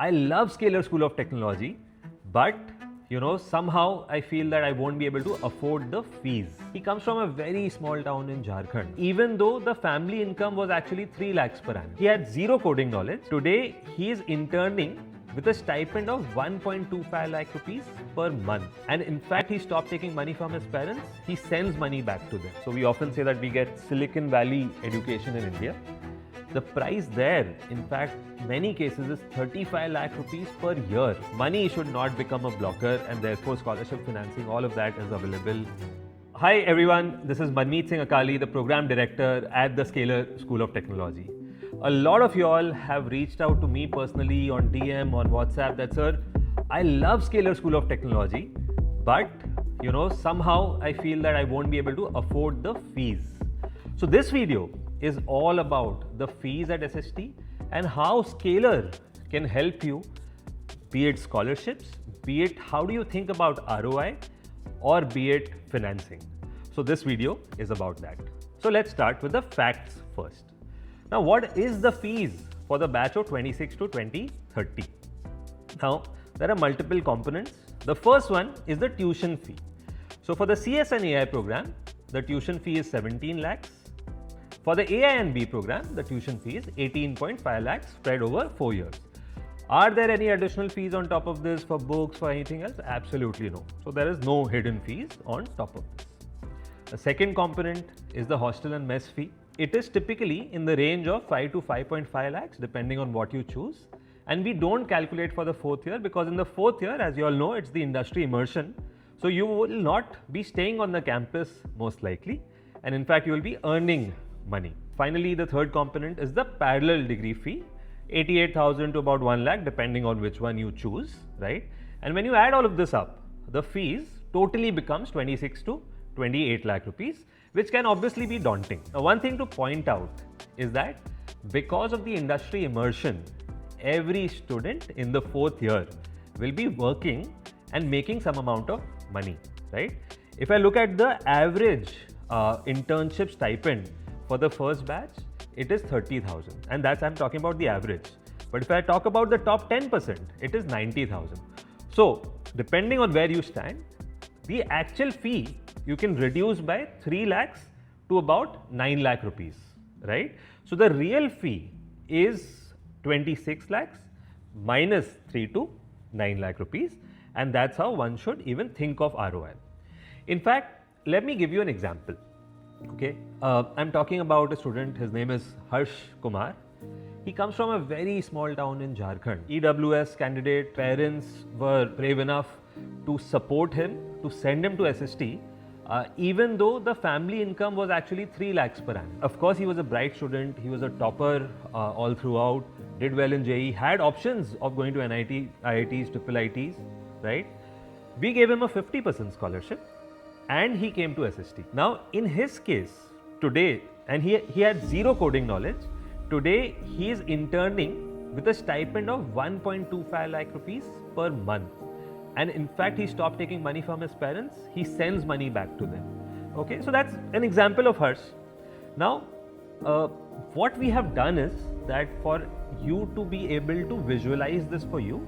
I love Scalar School of Technology, but somehow I feel that I won't be able to afford the fees. He comes from a very small town in Jharkhand. Even though the family income was actually 3 lakhs per annum. He had zero coding knowledge. Today, he is interning with a stipend of 1.25 lakh rupees per month. And in fact, he stopped taking money from his parents. He sends money back to them. So we often say that we get Silicon Valley education in India. The price there, in fact, many cases is 35 lakh rupees per year. Money should not become a blocker, and therefore scholarship financing, all of that is available. Hi everyone, this is Manmeet Singh Akali, the Program Director at the Scalar School of Technology. A lot of you all have reached out to me personally on DM, on WhatsApp that, sir, I love Scalar School of Technology, but somehow I feel that I won't be able to afford the fees. So this video is all about the fees at SST and how Scalar can help you, be it scholarships, be it how do you think about ROI, or be it financing. So this video is about that. So let's start with the facts first. Now, what is the fees for the batch of 26 to 2030? Now, there are multiple components. The first one is the tuition fee. So for the CS and AI program, the tuition fee is 17 lakhs. For the AI and B program, the tuition fee is 18.5 lakhs spread over 4 years. Are there any additional fees on top of this for books, for anything else? Absolutely no. So there is no hidden fees on top of this. The second component is the hostel and mess fee. It is typically in the range of 5 to 5.5 lakhs depending on what you choose. And we don't calculate for the fourth year because in the fourth year, as you all know, it's the industry immersion. So you will not be staying on the campus most likely. And in fact, you will be earning money. Finally, the third component is the parallel degree fee, 88,000 to about 1 lakh depending on which one you choose, right? And when you add all of this up, the fees totally becomes 26 to 28 lakh rupees, which can obviously be daunting. Now, one thing to point out is that because of the industry immersion, every student in the fourth year will be working and making some amount of money, right? If I look at the average internship stipend for the first batch, it is 30,000, and that's I'm talking about the average. But if I talk about the top 10%, it is 90,000. So depending on where you stand, the actual fee you can reduce by 3 lakhs to about 9 lakh rupees, right? So the real fee is 26 lakhs minus 3 to 9 lakh rupees, and that's how one should even think of ROI. In fact, let me give you an example. Okay, I'm talking about a student, his name is Harsh Kumar. He comes from a very small town in Jharkhand. EWS candidate, parents were brave enough to support him, to send him to SST, even though the family income was actually 3 lakhs per annum. Of course, he was a bright student, he was a topper all throughout, did well in JEE, had options of going to NIT, IITs, IIITs, right? We gave him a 50% scholarship. And he came to SST. Now, in his case, today, and he had zero coding knowledge, today he is interning with a stipend of 1.25 lakh rupees per month. And in fact, he stopped taking money from his parents. He sends money back to them. Okay, so that's an example of hers. Now, what we have done is that for you to be able to visualize this for you,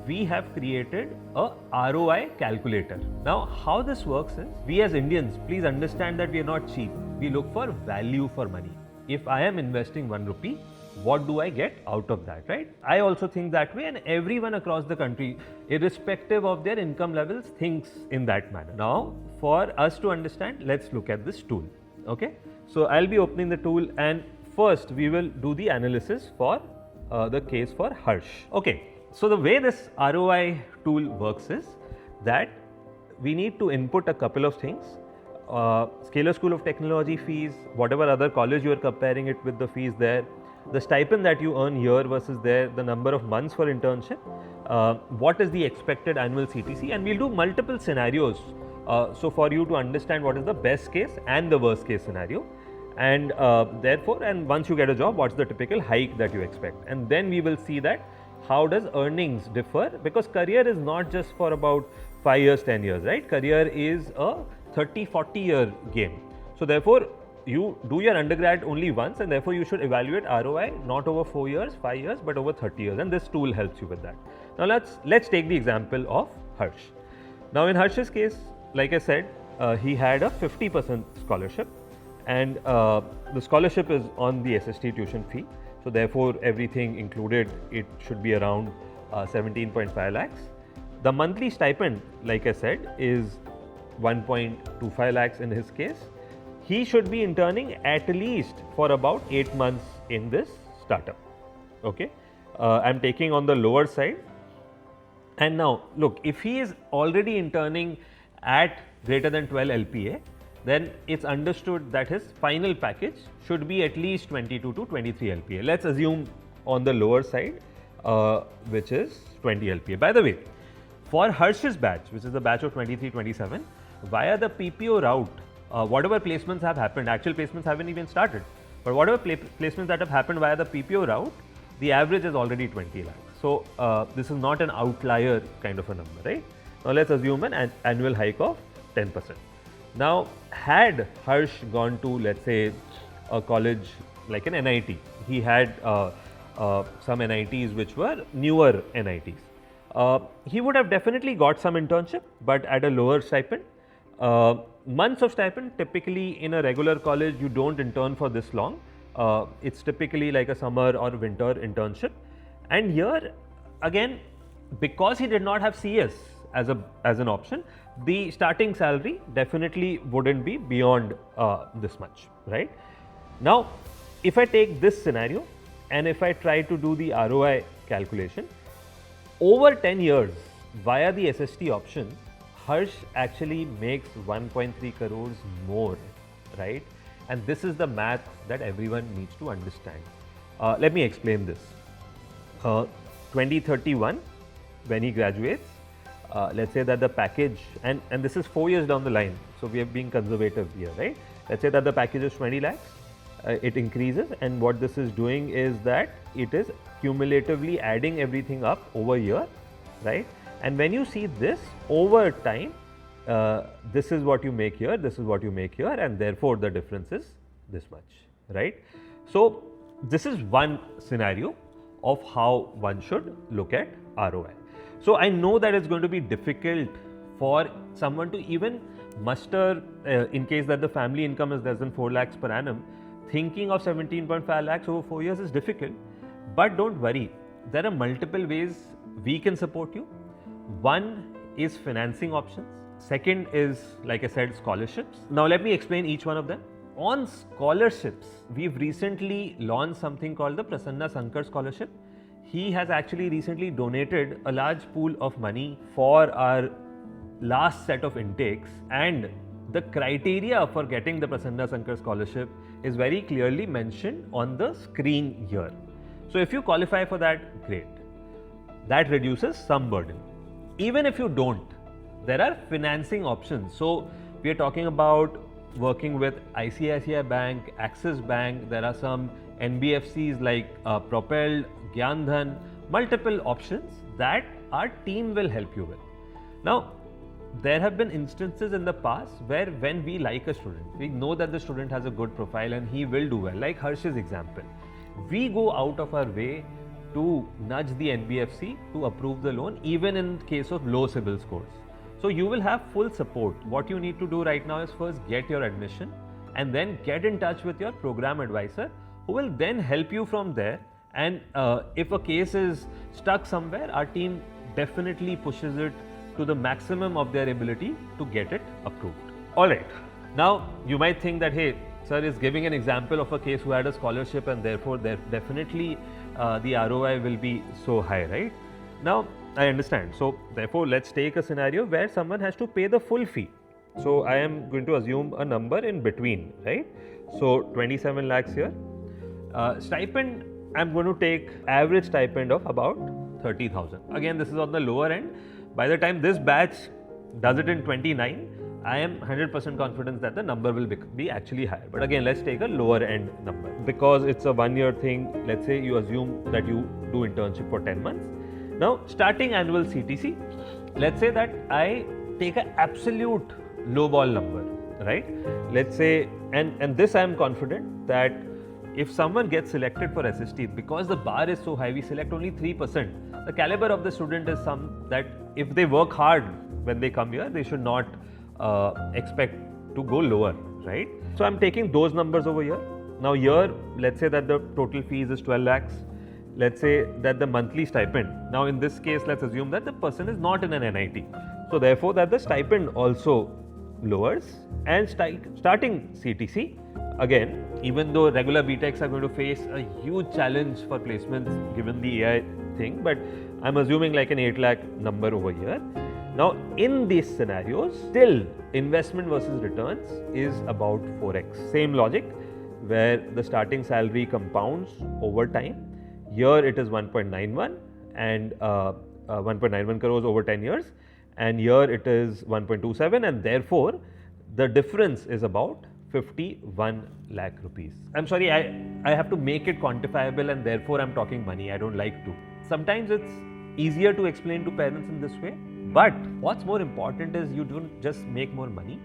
we have created a ROI calculator. Now, how this works is, we as Indians, please understand that we are not cheap. We look for value for money. If I am investing 1 rupee, what do I get out of that, right? I also think that way, and everyone across the country, irrespective of their income levels, thinks in that manner. Now, for us to understand, let's look at this tool, okay? So, I'll be opening the tool, and first we will do the analysis for the case for Harsh. Okay. So the way this ROI tool works is that we need to input a couple of things. Scalar School of Technology fees, whatever other college you are comparing it with, the fees there, the stipend that you earn here versus there, the number of months for internship, what is the expected annual CTC, and we'll do multiple scenarios. So for you to understand what is the best case and the worst case scenario. And therefore, and once you get a job, what's the typical hike that you expect? And then we will see that how does earnings differ, because career is not just for about 5 years, 10 years, right? Career is a 30-40 year game. So therefore, you do your undergrad only once, and therefore you should evaluate ROI not over 4 years, 5 years, but over 30 years, and this tool helps you with that. Now let's take the example of Harsh. Now in Harsh's case, like I said, he had a 50% scholarship, and the scholarship is on the SST tuition fee. So therefore everything included, it should be around 17.5 lakhs. The monthly stipend, like I said, is 1.25 lakhs in his case. He should be interning at least for about 8 months in this startup. Okay, I'm taking on the lower side. And now look, if he is already interning at greater than 12 LPA, then it's understood that his final package should be at least 22 to 23 LPA. Let's assume on the lower side, which is 20 LPA. By the way, for Harsh's batch, which is the batch of 23-27, via the PPO route, whatever placements have happened, actual placements haven't even started, but whatever placements that have happened via the PPO route, the average is already 20 lakhs. So this is not an outlier kind of a number, right? Now let's assume an annual hike of 10%. Now, had Harsh gone to, let's say, a college like an NIT, he had some NITs which were newer NITs. He would have definitely got some internship, but at a lower stipend. Months of stipend, typically in a regular college, you don't intern for this long. It's typically like a summer or winter internship. And here, again, because he did not have CS as an option, the starting salary definitely wouldn't be beyond this much, right? Now, if I take this scenario and if I try to do the ROI calculation, over 10 years via the SST option, Harsh actually makes 1.3 crores more, right? And this is the math that everyone needs to understand. Let me explain this. 2031, when he graduates, let's say that the package, and this is 4 years down the line, so we are being conservative here, right? Let's say that the package is 20 lakhs, it increases, and what this is doing is that it is cumulatively adding everything up over year, right? And when you see this over time, this is what you make here, this is what you make here, and therefore the difference is this much, right? So this is one scenario of how one should look at ROI. So I know that it's going to be difficult for someone to even muster, in case that the family income is less than 4 lakhs per annum, thinking of 17.5 lakhs over 4 years is difficult. But don't worry, there are multiple ways we can support you. One is financing options. Second is, like I said, scholarships. Now let me explain each one of them. On scholarships, we've recently launched something called the Prasanna Sankar Scholarship. He has actually recently donated a large pool of money for our last set of intakes, and the criteria for getting the Prasanna Sankar Scholarship is very clearly mentioned on the screen here. So if you qualify for that, great. That reduces some burden. Even if you don't, there are financing options. So we are talking about working with ICICI Bank, Axis Bank. There are some NBFCs like Propelled, Gyandhan, multiple options that our team will help you with. Now, there have been instances in the past where when we like a student, we know that the student has a good profile and he will do well, like Harsh's example. We go out of our way to nudge the NBFC to approve the loan, even in case of low CIBIL scores. So you will have full support. What you need to do right now is first get your admission and then get in touch with your program advisor, who will then help you from there. And if a case is stuck somewhere, our team definitely pushes it to the maximum of their ability to get it approved. Alright, now you might think that, hey, sir is giving an example of a case who had a scholarship and therefore definitely the ROI will be so high, right? Now, I understand. So therefore, let's take a scenario where someone has to pay the full fee. So I am going to assume a number in between, right? So 27 lakhs here. Stipend, I'm going to take average stipend of about 30,000. Again, this is on the lower end. By the time this batch does it in 29, I am 100% confident that the number will be actually higher. But again, let's take a lower end number. Because it's a 1 year thing, let's say you assume that you do internship for 10 months. Now, starting annual CTC, let's say that I take an absolute low ball number, right? Let's say And this I am confident that if someone gets selected for SST, because the bar is so high, we select only 3%. The caliber of the student is some that if they work hard when they come here, they should not expect to go lower, right? So I'm taking those numbers over here. Now here, let's say that the total fees is 12 lakhs. Let's say that the monthly stipend, now in this case, let's assume that the person is not in an NIT. So therefore that the stipend also lowers, and starting CTC, again, even though regular BTechs are going to face a huge challenge for placements given the AI thing, but I'm assuming like an 8 lakh number over here. Now in these scenarios, still investment versus returns is about 4x. Same logic where the starting salary compounds over time. Here it is 1.91 and 1.91 crores over 10 years, and here it is 1.27, and therefore the difference is about 51 lakh rupees. I'm sorry, I have to make it quantifiable, and therefore I'm talking money. I don't like to. Sometimes it's easier to explain to parents in this way, but what's more important is you don't just make more money,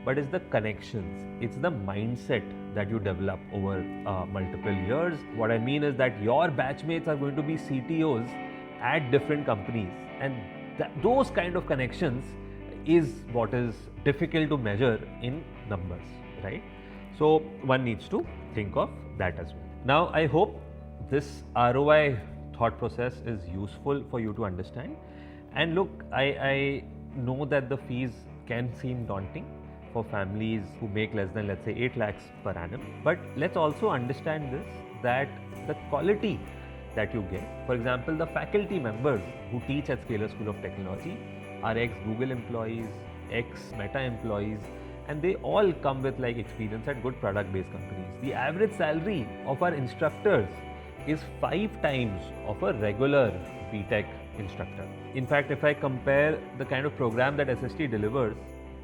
but it's the connections, it's the mindset that you develop over multiple years. What I mean is that your batchmates are going to be CTOs at different companies, and those kind of connections is what is difficult to measure in numbers, right? So one needs to think of that as well. Now I hope this ROI thought process is useful for you to understand. And look, I know that the fees can seem daunting for families who make less than, let's say, 8 lakhs per annum. But let's also understand this, that the quality that you get, for example, the faculty members who teach at Scalar School of Technology are ex-Google employees, ex-Meta employees, and they all come with like experience at good product-based companies. The average salary of our instructors is 5 times of a regular BTech instructor. In fact, if I compare the kind of program that SST delivers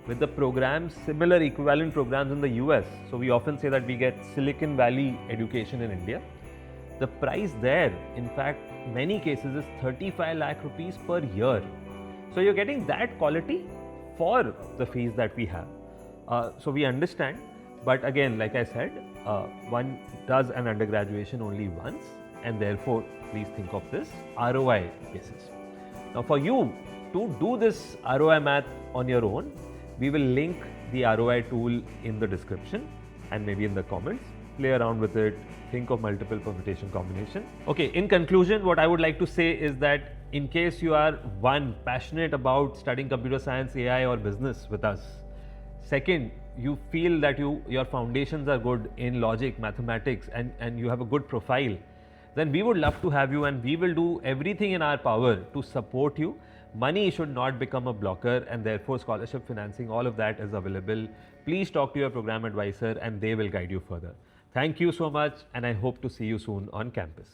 with the programs, similar equivalent programs in the US, so we often say that we get Silicon Valley education in India. The price there, in fact, many cases is 35 lakh rupees per year. So you're getting that quality for the fees that we have. So we understand, but again, like I said, one does an undergraduation only once, and therefore please think of this ROI basis. Now for you to do this ROI math on your own, we will link the ROI tool in the description and maybe in the comments. Play around with it, think of multiple permutation combination. Okay, in conclusion, what I would like to say is that in case you are one, passionate about studying computer science, AI or business with us. Second, you feel that your foundations are good in logic, mathematics, and you have a good profile, then we would love to have you, and we will do everything in our power to support you. Money should not become a blocker, and therefore scholarship financing, all of that is available. Please talk to your program advisor and they will guide you further. Thank you so much, and I hope to see you soon on campus.